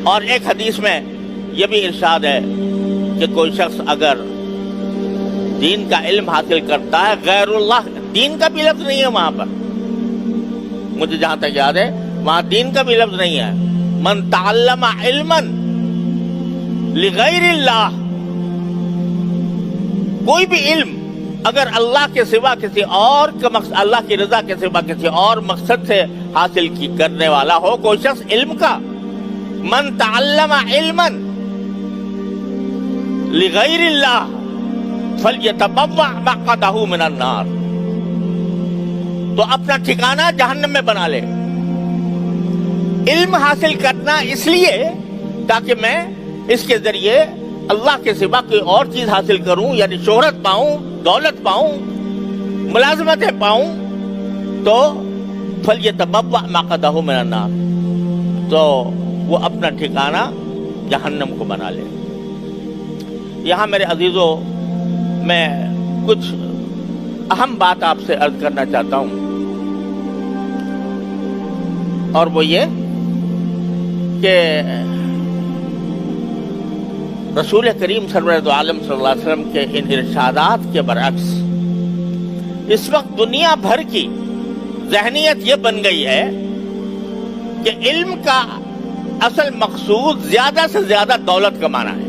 اور ایک حدیث میں یہ بھی ارشاد ہے کہ کوئی شخص اگر دین کا علم حاصل کرتا ہے، غیر اللہ، دین کا بھی لفظ نہیں ہے وہاں پر، مجھے جہاں تک یاد ہے وہاں دین کا بھی لفظ نہیں ہے، من تعلم علما لغیر اللہ، کوئی بھی علم اگر اللہ کے سوا کسی اور کا مقصد، اللہ کی رضا کے سوا کسی اور مقصد سے حاصل کرنے والا ہو کوئی شخص علم کا، من تعلم علما لغیر اللہ فلیتبوأ مقعدہ من النار، تو اپنا ٹھکانہ جہنم میں بنا لے۔ علم حاصل کرنا اس لیے تاکہ میں اس کے ذریعے اللہ کے سوا کوئی اور چیز حاصل کروں، یعنی شہرت پاؤں، دولت پاؤں، ملازمتیں پاؤں، تو فلیتبوأ مقعدہ من النار، تو وہ اپنا ٹھکانہ جہنم کو بنا لے۔ یہاں میرے عزیزوں میں کچھ اہم بات آپ سے عرض کرنا چاہتا ہوں، اور وہ یہ کہ رسول کریم سرور دو عالم صلی اللہ علیہ وسلم کے ان ارشادات کے برعکس اس وقت دنیا بھر کی ذہنیت یہ بن گئی ہے کہ علم کا اصل مقصود زیادہ سے زیادہ دولت کمانا ہے۔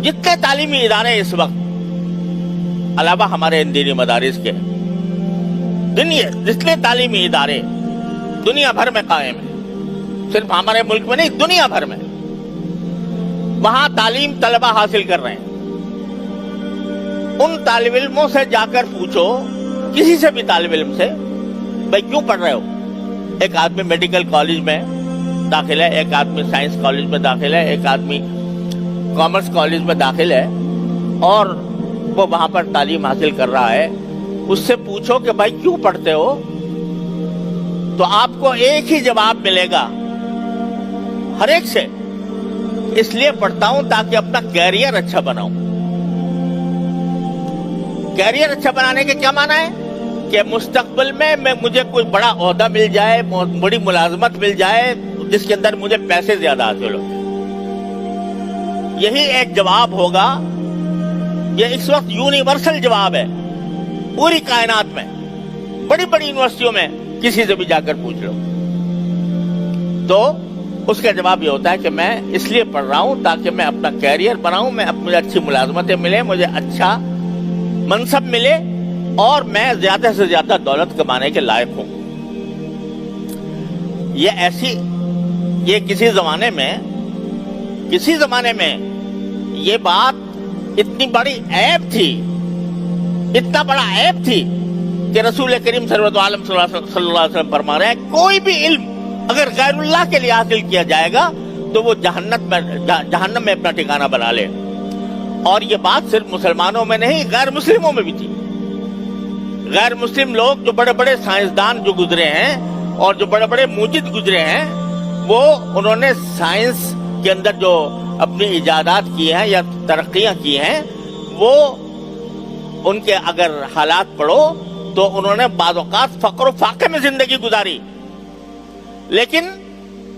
جتنے تعلیمی ادارے اس وقت علاوہ ہمارے ان دینی مدارس کے جتنے تعلیمی ادارے دنیا بھر میں قائم ہیں، صرف ہمارے ملک میں نہیں، دنیا بھر میں، وہاں تعلیم طلبہ حاصل کر رہے ہیں۔ ان طالب علموں سے جا کر پوچھو، کسی سے بھی طالب علم سے، بھائی کیوں پڑھ رہے ہو؟ ایک آدمی میڈیکل کالج میں داخل ہے، ایک آدمی سائنس کالج میں داخل ہے، ایک آدمی کامرس کالج میں داخل ہے، اور وہ وہاں پر تعلیم حاصل کر رہا ہے۔ اس سے پوچھو کہ بھائی کیوں پڑھتے ہو، تو آپ کو ایک ہی جواب ملے گا ہر ایک سے، اس لیے پڑھتا ہوں تاکہ اپنا کیریئر اچھا بناؤں۔ کیریئر اچھا بنانے کے کیا معنی ہے؟ کہ مستقبل میں مجھے کوئی بڑا عہدہ مل جائے، بڑی ملازمت مل جائے جس کے اندر مجھے پیسے زیادہ حاصل ہو۔ یہی ایک جواب ہوگا، یہ اس وقت یونیورسل جواب ہے پوری کائنات میں، بڑی بڑی یونیورسٹیوں میں کسی سے بھی جا کر پوچھ لو تو اس کا جواب یہ ہوتا ہے کہ میں اس لیے پڑھ رہا ہوں تاکہ میں اپنا کیریئر بناؤں، مجھے اچھی ملازمتیں ملیں، مجھے اچھا منصب ملے، اور میں زیادہ سے زیادہ دولت کمانے کے لائق ہوں۔ یہ کسی زمانے میں یہ بات اتنی بڑی عیب تھی، اتنا بڑا عیب تھی کہ رسول کریم صلی اللہ علیہ وسلم فرما رہے ہیں کوئی بھی علم اگر غیر اللہ کے لیے حاصل کیا جائے گا تو وہ جہنم میں اپنا ٹھکانہ بنا لے۔ اور یہ بات صرف مسلمانوں میں نہیں، غیر مسلموں میں بھی تھی۔ غیر مسلم لوگ جو بڑے بڑے سائنسدان جو گزرے ہیں اور جو بڑے بڑے موجد گزرے ہیں، انہوں نے سائنس کے اندر جو اپنی ایجادات کی ہیں یا ترقیاں کی ہیں، وہ ان کے اگر حالات پڑھو تو انہوں نے بعض اوقات فقر و فاقے میں زندگی گزاری، لیکن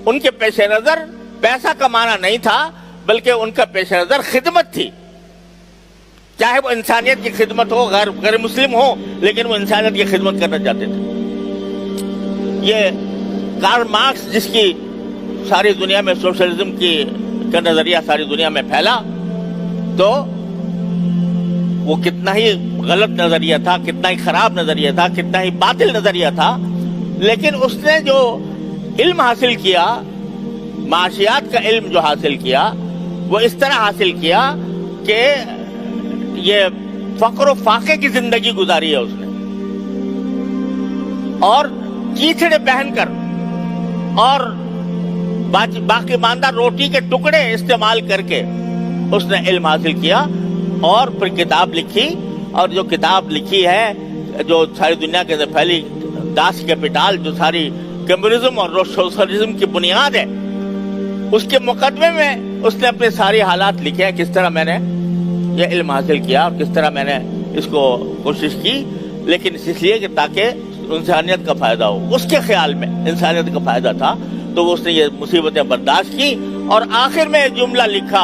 ان کے پیش نظر پیسہ کمانا نہیں تھا، بلکہ ان کا پیش نظر خدمت تھی، چاہے وہ انسانیت کی خدمت ہو، غیر مسلم ہو، لیکن وہ انسانیت کی خدمت کرنا چاہتے تھے۔ یہ کارل مارکس جس کی ساری دنیا میں سوشلزم کا نظریہ ساری دنیا میں پھیلا، تو وہ کتنا ہی غلط نظریہ تھا، کتنا ہی خراب نظریہ تھا، کتنا ہی باطل نظریہ تھا، لیکن اس نے جو علم حاصل کیا، معاشیات کا علم جو حاصل کیا، وہ اس طرح حاصل کیا کہ یہ فقر و فاقے کی زندگی گزاری ہے اس نے، اور کیچڑے پہن کر اور باقی ماندہ روٹی کے ٹکڑے استعمال کر کے اس نے علم حاصل کیا، اور پھر کتاب لکھی، اور جو کتاب لکھی ہے جو ساری دنیا کے اندر پھیلی، داس کیپیٹال، جو ساری کمیونزم اور سوشلزم کی بنیاد ہے، اس کے مقدمے میں اس نے اپنے سارے حالات لکھے ہیں، کس طرح میں نے یہ علم حاصل کیا اور کس طرح میں نے اس کو کوشش کی، لیکن اس لیے کہ تاکہ انسانیت کا فائدہ ہو۔ اس کے خیال میں انسانیت کا فائدہ تھا، تو اس نے یہ مصیبتیں برداشت کی اور آخر میں ایک جملہ لکھا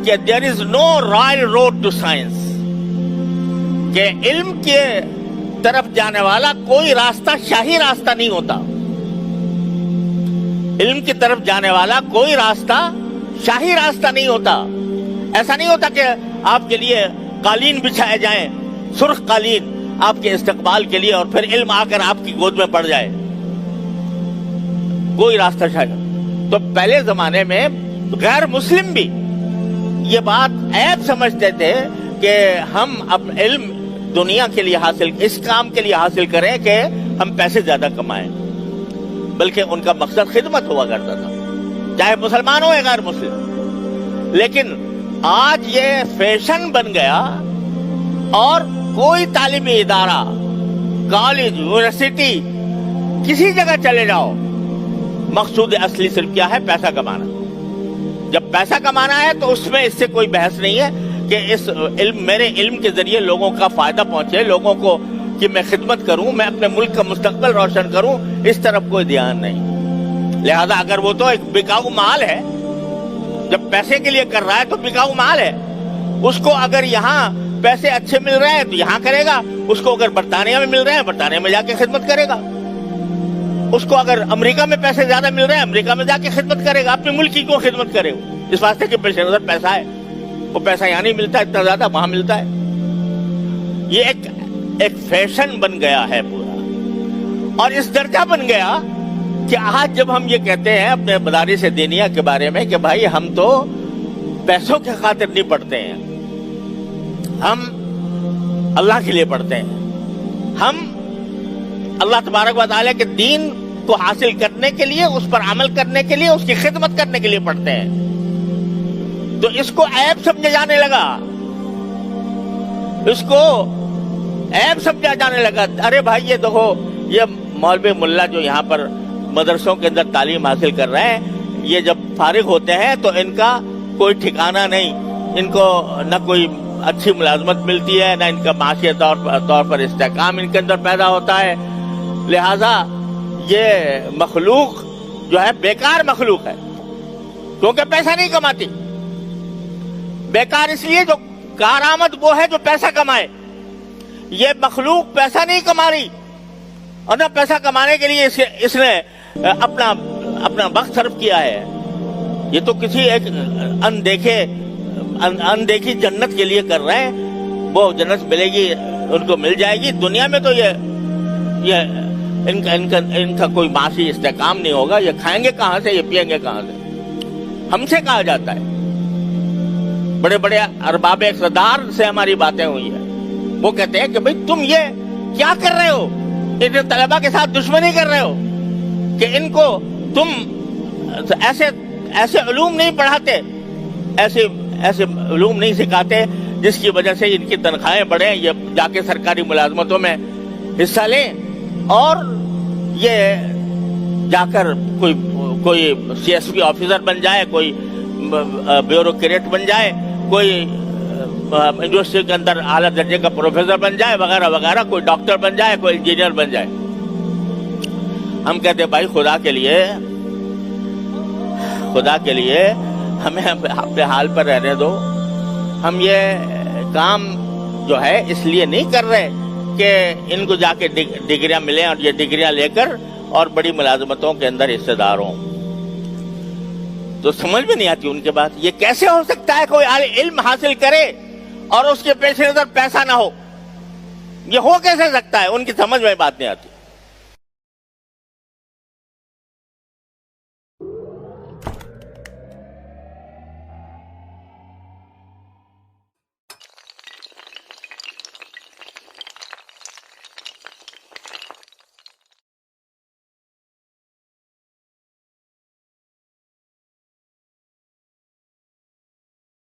کہ دیر از نو رائل روڈ ٹو سائنس، کہ علم کے طرف جانے والا کوئی راستہ شاہی راستہ نہیں ہوتا. علم کی طرف جانے والا کوئی راستہ شاہی راستہ نہیں ہوتا. ایسا نہیں ہوتا کہ آپ کے لیے قالین بچھائے جائیں، سرخ قالین آپ کے استقبال کے لیے، اور پھر علم آ کر آپ کی گود میں پڑ جائے. کوئی راستہ شاہی. تو پہلے زمانے میں غیر مسلم بھی یہ بات عیب سمجھتے تھے کہ ہم اپنا علم دنیا کے لیے حاصل، اس کام کے لیے حاصل کریں کہ ہم پیسے زیادہ کمائیں، بلکہ ان کا مقصد خدمت ہوا کرتا تھا، چاہے مسلمان ہو یا غیر مسلم. لیکن آج یہ فیشن بن گیا اور کوئی تعلیمی ادارہ، کالج، یونیورسٹی، کسی جگہ چلے جاؤ، مقصود اصلی صرف کیا ہے؟ پیسہ کمانا. جب پیسہ کمانا ہے تو اس میں اس سے کوئی بحث نہیں ہے کہ اس علم، میرے علم کے ذریعے لوگوں کا فائدہ پہنچے، لوگوں کو کہ میں خدمت کروں، میں اپنے ملک کا مستقبل روشن کروں، اس طرف کوئی دھیان نہیں. لہذا اگر وہ تو ایک بکاؤ مال ہے، جب پیسے کے لیے کر رہا ہے تو بکاؤ مال ہے. اس کو اگر یہاں پیسے اچھے مل رہے ہیں تو یہاں کرے گا، اس کو اگر برطانیہ میں مل رہے ہیں برطانیہ میں جا کے خدمت کرے گا، اس کو اگر امریکہ میں پیسے زیادہ مل رہے ہیں امریکہ میں جا کے خدمت کرے گا. اپنے ملک کی کیوں خدمت کرے گا؟ اس واسطے کہ پیش نظر پیسہ ہے. وہ پیسہ یہاں نہیں ملتا اتنا زیادہ، وہاں ملتا ہے. یہ ایک فیشن بن گیا ہے پورا، اور اس درجہ بن گیا کہ آج جب ہم یہ کہتے ہیں اپنے مدارس دینیہ کے بارے میں کہ بھائی ہم تو پیسوں کے خاطر نہیں پڑھتے ہیں، ہم اللہ کے لیے پڑھتے ہیں، ہم اللہ تبارک و تعالیٰ کے دین کو حاصل کرنے کے لیے، اس پر عمل کرنے کے لیے، اس کی خدمت کرنے کے لیے پڑھتے ہیں، تو اس کو عیب سمجھا جانے لگا، اس کو عیب سمجھا جانے لگا. ارے بھائی یہ دیکھو، یہ مولوی ملا جو یہاں پر مدرسوں کے اندر تعلیم حاصل کر رہے ہیں، یہ جب فارغ ہوتے ہیں تو ان کا کوئی ٹھکانہ نہیں، ان کو نہ کوئی اچھی ملازمت ملتی ہے، نہ ان کا معاشی طور پر استحکام ان کے اندر پیدا ہوتا ہے. لہذا یہ مخلوق جو ہے بیکار مخلوق ہے، کیونکہ پیسہ نہیں کماتی. بیکار اس لیے جو کارآمد وہ ہے جو پیسہ کمائے. یہ مخلوق پیسہ نہیں کما رہی، اور نہ پیسہ کمانے کے لیے اس نے اپنا وقت صرف کیا ہے. یہ تو کسی ایک اندیکھی جنت کے لیے کر رہے ہیں. وہ جنت ملے گی، ان کو مل جائے گی. دنیا میں تو یہ ان کا کوئی معاشی استحکام نہیں ہوگا. یہ کھائیں گے کہاں سے، یہ پیئیں گے کہاں سے؟ ہم سے کہا جاتا ہے، بڑے بڑے ارباب اقتدار سے ہماری باتیں ہوئی ہیں. وہ کہتے ہیں کہ بھئی تم یہ کیا کر رہے ہو؟ ان طلباء کے ساتھ دشمنی کر رہے ہو کہ ان کو تم ایسے علوم نہیں پڑھاتے، ایسے علوم نہیں سکھاتے جس کی وجہ سے ان کی تنخواہیں بڑھیں، یہ جا کے سرکاری ملازمتوں میں حصہ لیں، اور یہ جا کر کوئی CSP آفیسر بن جائے، کوئی بیوروکریٹ بن جائے، کوئی یونیورسٹی کے اندر اعلیٰ درجے کا پروفیسر بن جائے، وغیرہ وغیرہ، کوئی ڈاکٹر بن جائے، کوئی انجینئر بن جائے. ہم کہتے ہیں بھائی خدا کے لیے ہمیں اپنے حال پر رہنے دو. ہم یہ کام جو ہے اس لیے نہیں کر رہے کہ ان کو جا کے ڈگریاں ملیں اور یہ ڈگریاں لے کر اور بڑی ملازمتوں کے اندر حصے دار ہوں. تو سمجھ میں نہیں آتی ان کے بات. یہ کیسے ہو سکتا ہے کوئی علم حاصل کرے اور اس کے پیش نظر پیسہ نہ ہو؟ یہ ہو کیسے سکتا ہے؟ ان کی سمجھ میں بات نہیں آتی.